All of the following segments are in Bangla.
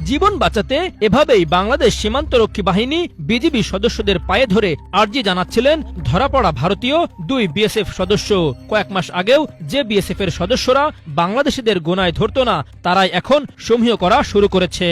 জীবন বাঁচাতে এভাবেই বাংলাদেশ সীমান্তরক্ষী বাহিনী বিজিবি সদস্যদের পায়ে ধরে আর্জি জানাচ্ছিলেন ধরা পড়া ভারতীয় 2 বিএসএফ সদস্য। কয়েক মাস আগেও যে বিএসএফ এর সদস্যরা বাংলাদেশিদের গোনায় ধরত না, তারাই এখন সমীহ করা শুরু করেছে।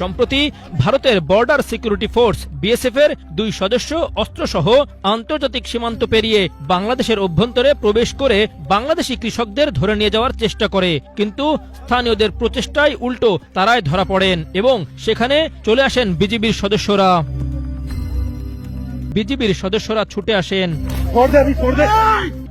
সম্প্রতি ভারতের বর্ডার সিকিউরিটি ফোর্স বিএসএফ এর 2 সদস্য অস্ত্রসহ আন্তর্জাতিক সীমান্ত পেরিয়ে বাংলাদেশের অভ্যন্তরে প্রবেশ করে বাংলাদেশি কৃষকদের ধরে নিয়ে যাওয়ার চেষ্টা করে, কিন্তু স্থানীয়দের প্রচেষ্টায় উল্টো তারাই ধরা পড়েন এবং সেখানে চলে আসেন বিজিবির সদস্যরা। বিজিবির সদস্যরা ছুটে আসেন,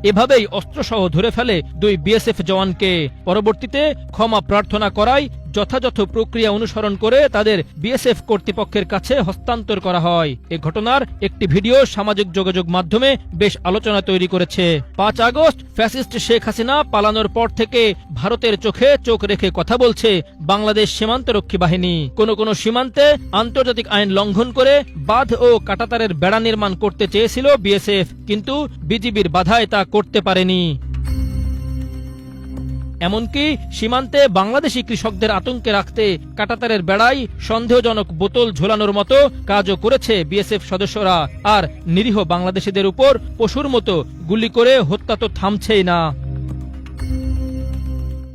এভাবেই অস্ত্রসহ ধরে ফেলে 2 বিএসএফ জওয়ানকে। পরবর্তীতে ক্ষমা প্রার্থনা করায় যথাযথ প্রক্রিয়া অনুসরণ করে তাদের বিএসএফ কর্তৃপক্ষের কাছে হস্তান্তর করা হয়। এ ঘটনার একটি ভিডিও সামাজিক যোগাযোগ মাধ্যমে বেশ আলোচনা তৈরি করেছে। 5 আগস্ট ফ্যাসিস্ট শেখ হাসিনা পালানোর পর থেকে ভারতের চোখে চোখ রেখে কথা বলছে বাংলাদেশ সীমান্তরক্ষী বাহিনী। কোন কোন সীমান্তে আন্তর্জাতিক আইন লঙ্ঘন করে বাঁধ ও কাঁটাতারের বেড়া নির্মাণ করতে চেয়েছিল বিএসএফ, কিন্তু বিজিবির বাধায় তা করতে পারেনি। এমনকি সীমান্তে বাংলাদেশি কৃষকদের আতঙ্কে রাখতে কাঁটাতারের বেড়ায় সন্দেহজনক বোতল ঝোলানোর মতো কাজও করেছে বিএসএফ সদস্যরা। আর নিরীহ বাংলাদেশিদের উপর পশুর মতো গুলি করে হত্যা তো থামছেই না।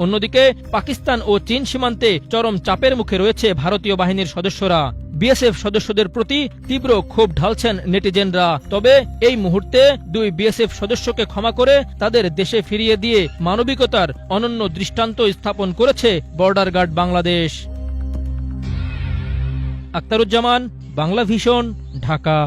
অন্যদিকে পাকিস্তান ও চীন সীমান্তে চরম চাপের মুখে রয়েছে ভারতীয় বাহিনীর সদস্যরা। বিএসএফ সদস্যদের প্রতি তীব্র ক্ষোভ ঢালছেন নেটিজেনরা। তবে এই মুহূর্তে 2 বিএসএফ সদস্যকে ক্ষমা করে তাদের দেশে ফিরিয়ে দিয়ে মানবিকতার অনন্য দৃষ্টান্ত স্থাপন করেছে বর্ডার গার্ড বাংলাদেশ। আক্তারুজ্জামান, বাংলা ভিশন, ঢাকা।